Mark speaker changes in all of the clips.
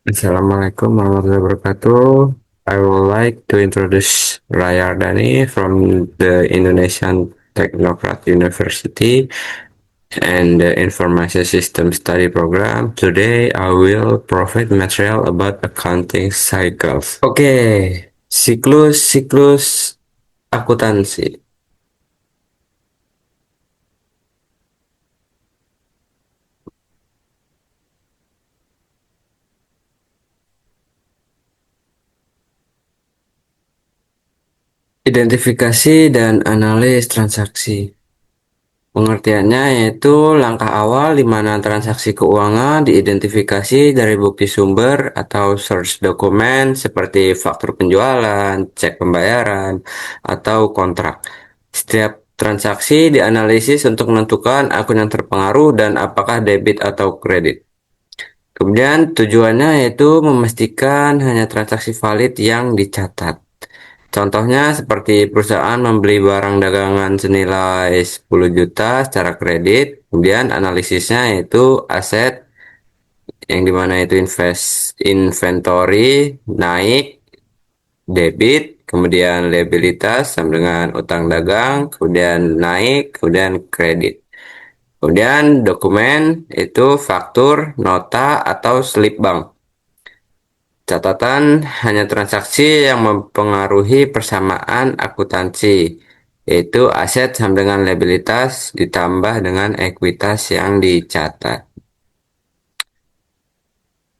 Speaker 1: Assalamualaikum warahmatullahi wabarakatuh. I would like to introduce Raya Ardani from the Indonesian Technocrat University and the Information System Study Program. Today, I will provide material about accounting cycles. Oke, siklus akuntansi. Identifikasi dan analis transaksi. Pengertiannya yaitu langkah awal di mana transaksi keuangan diidentifikasi dari bukti sumber atau source dokumen seperti faktur penjualan, cek pembayaran, atau kontrak. Setiap transaksi dianalisis untuk menentukan akun yang terpengaruh dan apakah debit atau kredit. Kemudian tujuannya yaitu memastikan hanya transaksi valid yang dicatat. Contohnya seperti perusahaan membeli barang dagangan senilai 10 juta secara kredit, kemudian analisisnya yaitu aset yang dimana itu inventory naik, debit, kemudian liabilitas sama dengan utang dagang, kemudian naik, kemudian kredit. Kemudian dokumen itu faktur, nota, atau slip bank. Catatan hanya transaksi yang mempengaruhi persamaan akuntansi, yaitu aset sama dengan liabilitas ditambah dengan ekuitas yang dicatat.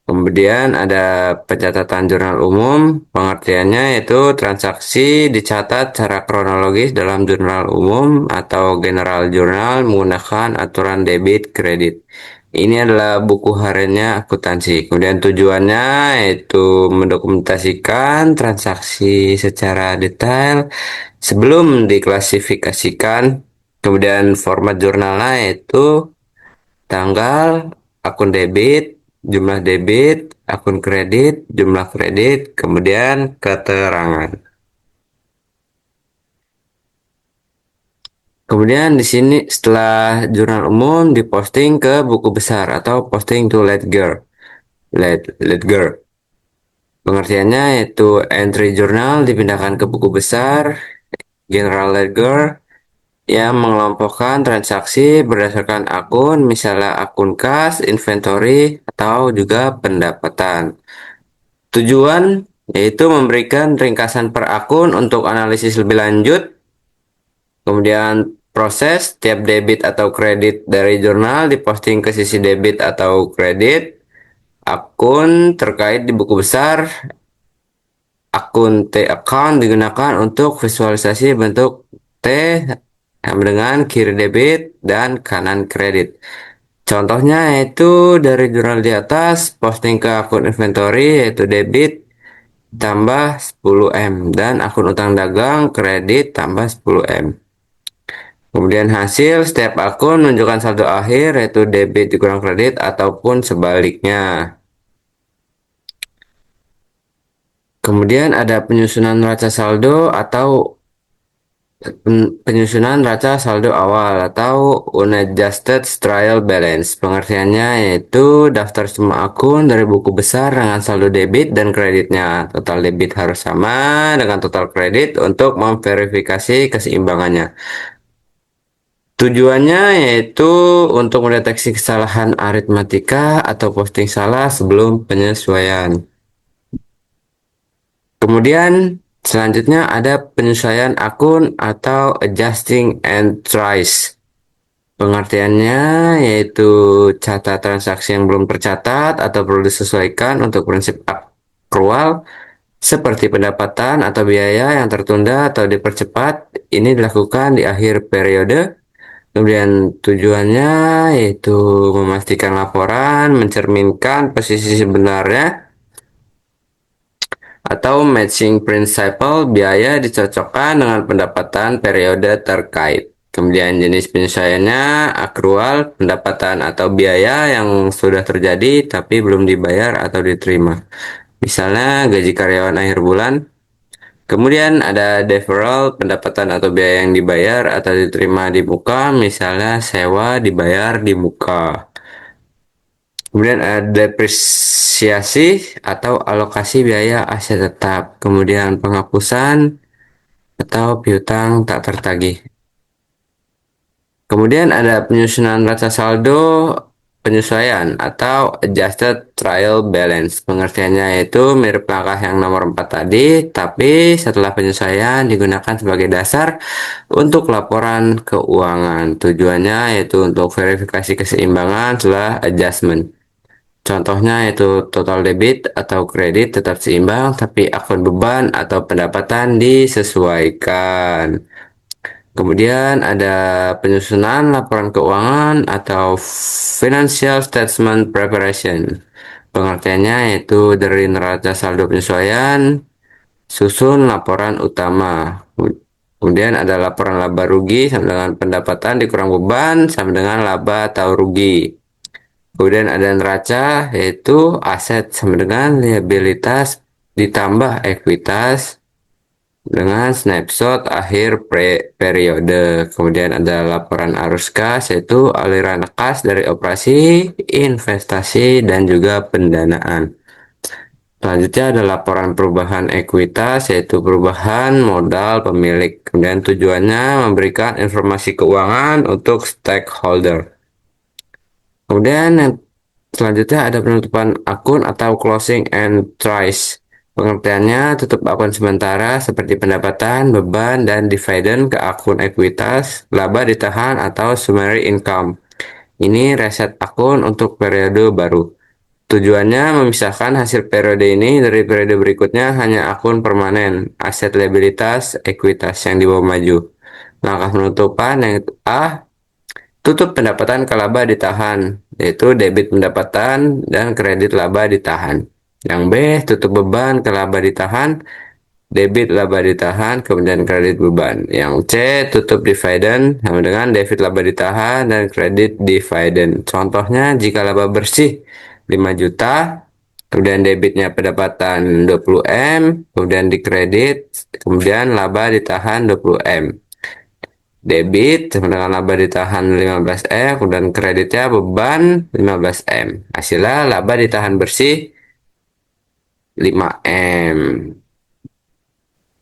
Speaker 1: Kemudian ada pencatatan jurnal umum, pengertiannya yaitu transaksi dicatat secara kronologis dalam jurnal umum atau general jurnal menggunakan aturan debit kredit. Ini adalah buku hariannya akuntansi. Kemudian tujuannya yaitu mendokumentasikan transaksi secara detail sebelum diklasifikasikan. Kemudian format jurnalnya yaitu tanggal, akun debit, akun kredit, jumlah kredit, kemudian keterangan. Kemudian di sini setelah jurnal umum diposting ke buku besar atau posting to ledger. Ledger. Pengertiannya yaitu entry jurnal dipindahkan ke buku besar, general ledger, yang mengelompokkan transaksi berdasarkan akun, misalnya akun kas, inventory, atau juga pendapatan. Tujuan yaitu memberikan ringkasan per akun untuk analisis lebih lanjut. Kemudian proses tiap debit atau kredit dari jurnal diposting ke sisi debit atau kredit. Akun terkait di buku besar, akun T account digunakan untuk visualisasi bentuk T sama dengan kiri debit dan kanan kredit. Contohnya yaitu dari jurnal di atas, posting ke akun inventory yaitu debit tambah 10M dan akun utang dagang kredit tambah 10M. Kemudian hasil setiap akun menunjukkan saldo akhir yaitu debit dikurang kredit ataupun sebaliknya. Kemudian ada penyusunan raca saldo atau penyusunan raca saldo awal atau unadjusted trial balance. Pengertiannya yaitu daftar semua akun dari buku besar dengan saldo debit dan kreditnya. Total debit harus sama dengan total kredit untuk memverifikasi keseimbangannya. Tujuannya yaitu untuk mendeteksi kesalahan aritmatika atau posting salah sebelum penyesuaian. Kemudian selanjutnya ada penyesuaian akun atau adjusting entries. Pengertiannya yaitu catat transaksi yang belum tercatat atau perlu disesuaikan untuk prinsip akrual seperti pendapatan atau biaya yang tertunda atau dipercepat. Ini dilakukan di akhir periode. Kemudian tujuannya yaitu memastikan laporan mencerminkan posisi sebenarnya atau matching principle biaya dicocokkan dengan pendapatan periode terkait. Kemudian jenis penyesuaiannya akrual, pendapatan atau biaya yang sudah terjadi tapi belum dibayar atau diterima. Misalnya gaji karyawan akhir bulan. Kemudian ada deferral, pendapatan atau biaya yang dibayar atau diterima di muka, misalnya sewa dibayar di muka. Kemudian ada depresiasi atau alokasi biaya aset tetap. Kemudian penghapusan atau piutang tak tertagih. Kemudian ada penyusunan rata saldo penyesuaian atau adjusted trial balance. Pengertiannya yaitu mirip langkah yang nomor 4 tadi, tapi setelah penyesuaian digunakan sebagai dasar untuk laporan keuangan. Tujuannya yaitu untuk verifikasi keseimbangan setelah adjustment. Contohnya yaitu total debit atau kredit tetap seimbang, tapi akun beban atau pendapatan disesuaikan. Kemudian ada penyusunan laporan keuangan atau financial statement preparation. Pengertiannya yaitu dari neraca saldo penyesuaian, susun laporan utama. Kemudian ada laporan laba rugi sama dengan pendapatan dikurang beban sama dengan laba atau rugi. Kemudian ada neraca yaitu aset sama dengan liabilitas ditambah ekuitas dengan snapshot akhir periode. Kemudian ada laporan arus kas, yaitu aliran kas dari operasi, investasi, dan juga pendanaan. Selanjutnya ada laporan perubahan ekuitas, yaitu perubahan modal pemilik. Kemudian tujuannya memberikan informasi keuangan untuk stakeholder. Kemudian yang selanjutnya ada penutupan akun atau closing entries. Pengertiannya tutup akun sementara seperti pendapatan, beban, dan dividen ke akun ekuitas, laba ditahan atau summary income. Ini reset akun untuk periode baru. Tujuannya memisahkan hasil periode ini dari periode berikutnya hanya akun permanen, aset liabilitas, ekuitas yang dibawa maju. Langkah penutupan yang A, tutup pendapatan ke laba ditahan, yaitu debit pendapatan dan kredit laba ditahan. Yang B, tutup beban ke laba ditahan, debit laba ditahan, kemudian kredit beban. Yang C, tutup dividen sama dengan debit laba ditahan dan kredit dividen. Contohnya jika laba bersih 5 juta, kemudian debitnya pendapatan 20 M, kemudian dikredit, kemudian laba ditahan 20 M. Debit sama dengan laba ditahan 15M, kemudian kreditnya beban 15M. Hasilnya laba ditahan bersih 5M.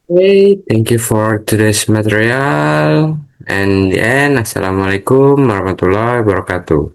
Speaker 1: Okay, thank you for today's material. And the end, Assalamualaikum warahmatullahi wabarakatuh.